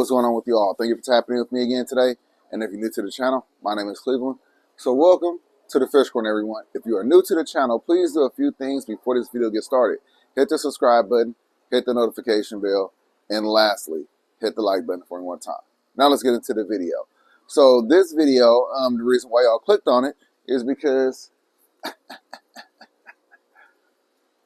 What's going on with you all? Thank you for tapping in with me again today. And if you're new to the channel, my name is Cleveland. So welcome to the Fish Corner, everyone. If you are new to the channel, please do a few things before this video gets started. Hit the subscribe button, hit the notification bell, and lastly, hit the like button for me one time. Now let's get into the video. So this video, the reason why y'all clicked on it is because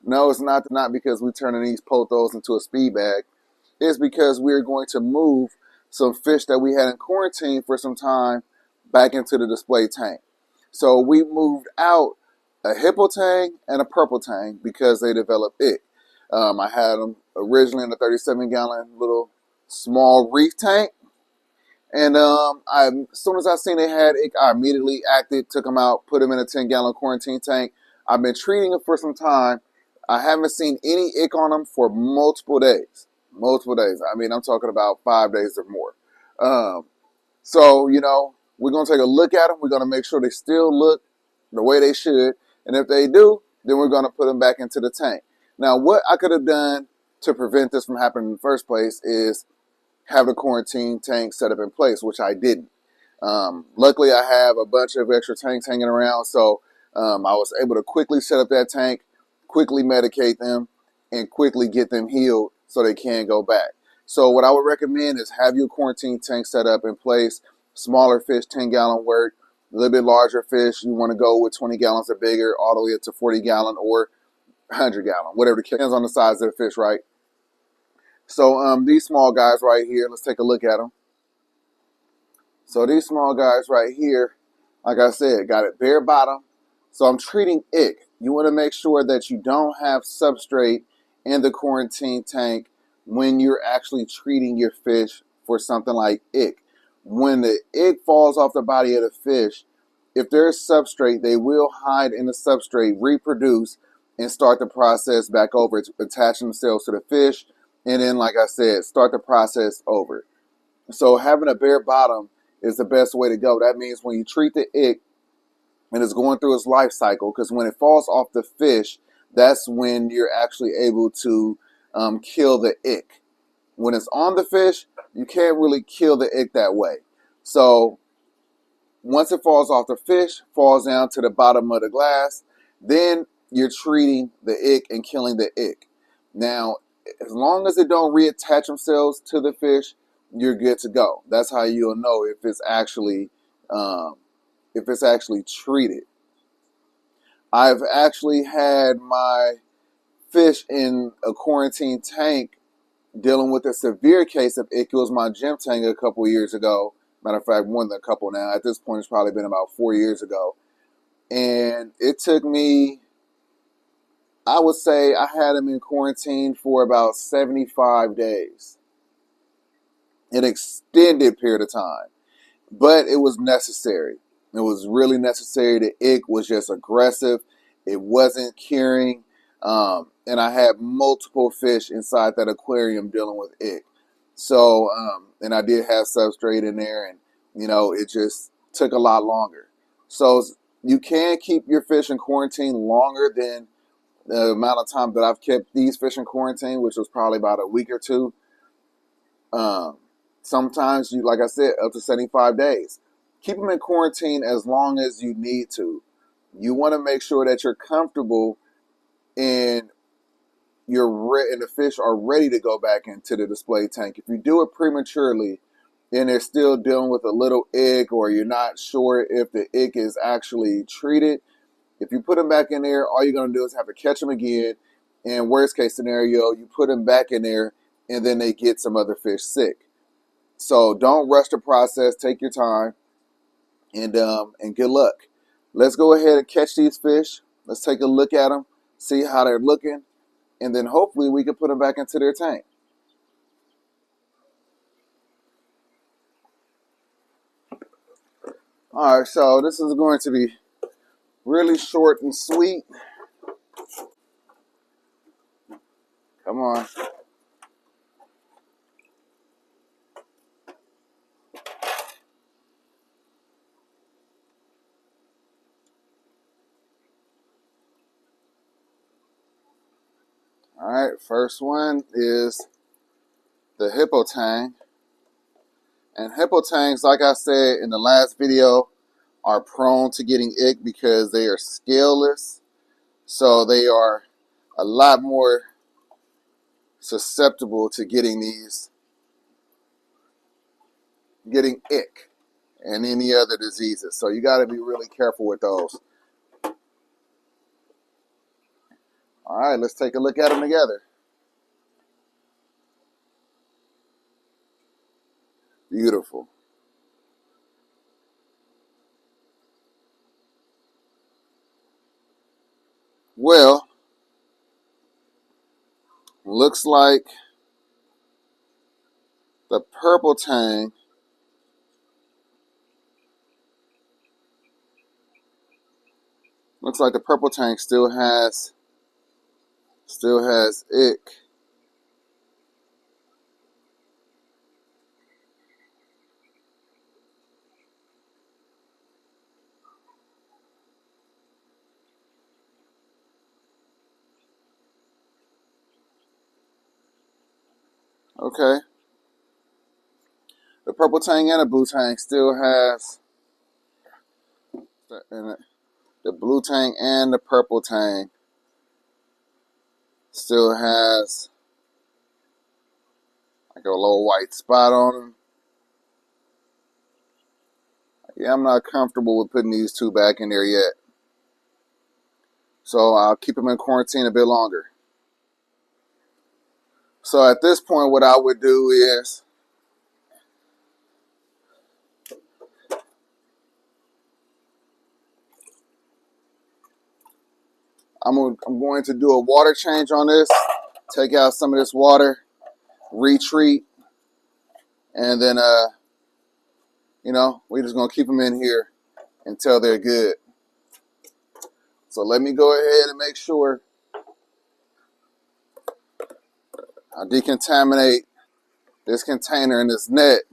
no, it's not because we're turning these pothos into a speed bag. It's because we're going to move some fish that we had in quarantine for some time back into the display tank. So we moved out a hippo tang and a purple tang because they developed ick. I had them originally in a 37-gallon little small reef tank. And as soon as I seen they had ick, I immediately acted, took them out, put them in a 10-gallon quarantine tank. I've been treating them for some time. I haven't seen any ick on them for multiple days. I mean, I'm talking about 5 days or more. So, you know, we're going to take a look at them. We're going to make sure they still look the way they should. And if they do, then we're going to put them back into the tank. Now, what I could have done to prevent this from happening in the first place is have the quarantine tank set up in place, which I didn't. Luckily, I have a bunch of extra tanks hanging around. So I was able to quickly set up that tank, quickly medicate them, and quickly get them healed so they can go back. So what I would recommend is have your quarantine tank set up in place. Smaller fish, 10-gallon work. A little bit larger fish, you want to go with 20 gallons or bigger, all the way up to 40-gallon or 100-gallon, whatever the case. Depends on the size of the fish, right? So these small guys right here, let's take a look at them. So these small guys right here, like I said, got it bare bottom. So I'm treating ick. You want to make sure that you don't have substrate in the quarantine tank when you're actually treating your fish for something like ick. When the ick falls off the body of the fish, if there's substrate, they will hide in the substrate, reproduce, and start the process back over, attach themselves to the fish, and then, like I said, start the process over. So having a bare bottom is the best way to go. That means when you treat the ick and it's going through its life cycle, because when it falls off the fish, that's when you're actually able to kill the ick. When it's on the fish, you can't really kill the ick that way. So once it falls off the fish, falls down to the bottom of the glass, then you're treating the ick and killing the ick. Now, as long as it don't reattach themselves to the fish, you're good to go. That's how you'll know if it's actually treated. I've actually had my fish in a quarantine tank dealing with a severe case of ick. It was my gym tank a couple years ago. Matter of fact, more than a couple now. At this point, it's probably been about 4 years ago. And it took me, I would say I had him in quarantine for about 75 days. An extended period of time. But it was necessary. It was really necessary. The ick was just aggressive. It wasn't curing. And I had multiple fish inside that aquarium dealing with ick. So, and I did have substrate in there, and, you know, it just took a lot longer. So you can keep your fish in quarantine longer than the amount of time that I've kept these fish in quarantine, which was probably about a week or two. Sometimes, you, like I said, up to 75 days. Keep them in quarantine as long as you need to. You want to make sure that you're comfortable and and the fish are ready to go back into the display tank. If you do it prematurely and they're still dealing with a little ick, or you're not sure if the ick is actually treated, if you put them back in there, all you're going to do is have to catch them again. And worst case scenario, you put them back in there and then they get some other fish sick. So don't rush the process. Take your time, and good luck. Let's go ahead and catch these fish. Let's take a look at them, see how they're looking, and then hopefully we can put them back into their tank. All right, so this is going to be really short and sweet. Come on. All right, first one is the hippo tang. And hippo tanks, like I said in the last video, are prone to getting ick because they are scaleless. So they are a lot more susceptible to getting ick and any other diseases. So you got to be really careful with those. All right, let's take a look at them together. Beautiful. Well, looks like the purple tang still has ick. Okay. The purple tang and the blue tang still has, and the blue tang and the purple tang still has like a little white spot on them. Yeah, I'm not comfortable with putting these two back in there yet. So I'll keep them in quarantine a bit longer. So at this point, what I would do is I'm going to do a water change on this, take out some of this water, retreat, and then we're just gonna keep them in here until they're good. So let me go ahead and make sure I decontaminate this container and this net.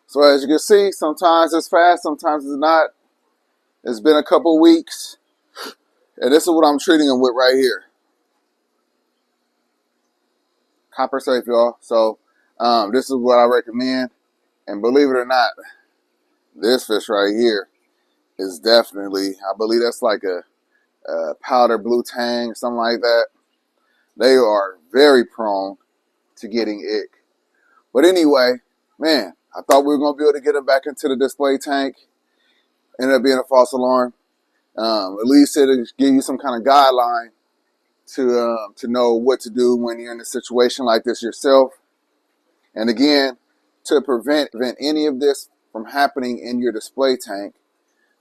So as you can see, sometimes it's fast, sometimes it's not. It's been a couple weeks, and this is what I'm treating them with right here. Copper safe, y'all. So this is what I recommend. And believe it or not, this fish right here is definitely, I believe that's like a powder blue tang or something like that. They are very prone to getting ick. But anyway, man, I thought we were going to be able to get them back into the display tank. Ended up being a false alarm. At least it'll give you some kind of guideline to know what to do when you're in a situation like this yourself. And again, to prevent any of this from happening in your display tank,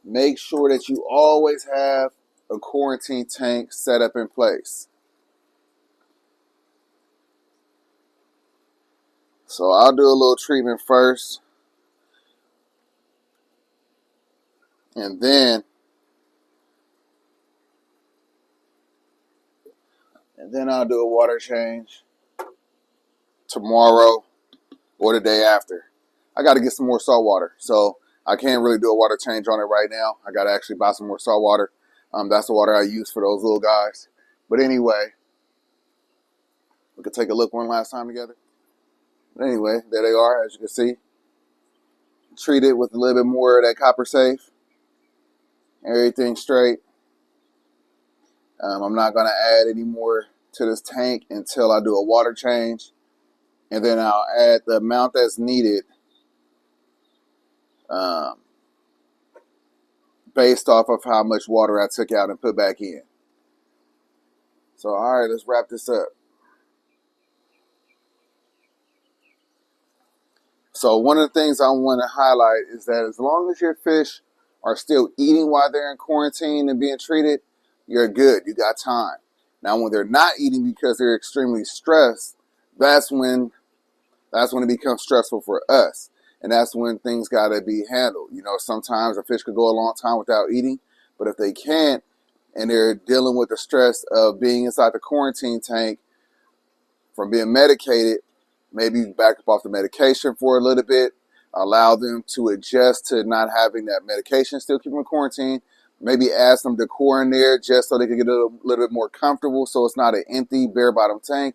make sure that you always have a quarantine tank set up in place. So I'll do a little treatment first, and then I'll do a water change tomorrow or the day after. I got to get some more salt water, so I can't really do a water change on it right now. I got to actually buy some more salt water. That's the water I use for those little guys. But anyway, we could take a look one last time together. But anyway, there they are, as you can see. Treated with a little bit more of that copper safe. Everything straight. I'm not going to add any more to this tank until I do a water change. And then I'll add the amount that's needed based off of how much water I took out and put back in. So, all right, let's wrap this up. So one of the things I want to highlight is that as long as your fish are still eating while they're in quarantine and being treated, you're good. You got time. Now, when they're not eating because they're extremely stressed, that's when it becomes stressful for us. And that's when things got to be handled. Sometimes a fish could go a long time without eating, but if they can't and they're dealing with the stress of being inside the quarantine tank from being medicated, maybe back up off the medication for a little bit, allow them to adjust to not having that medication still keep them in quarantine. Maybe add some decor in there just so they can get a little bit more comfortable, so it's not an empty, bare bottom tank.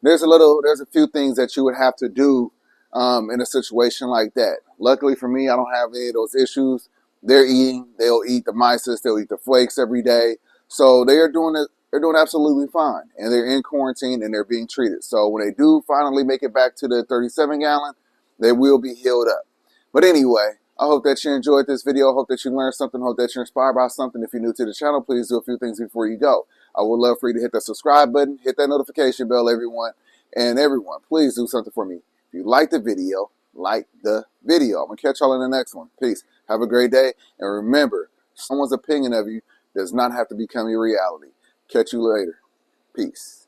There's a few things that you would have to do in a situation like that. Luckily for me, I don't have any of those issues. They're eating. They'll eat the mysis. They'll eat the flakes every day. So they are doing it. They're doing absolutely fine, and they're in quarantine and they're being treated. So when they do finally make it back to the 37-gallon, they will be healed up. But anyway, I hope that you enjoyed this video. I hope that you learned something. I hope that you're inspired by something. If you're new to the channel, please do a few things before you go. I would love for you to hit that subscribe button, hit that notification bell, everyone. And everyone, please do something for me. If you like the video, like the video. I'm going to catch y'all in the next one. Peace. Have a great day. And remember, someone's opinion of you does not have to become your reality. Catch you later. Peace.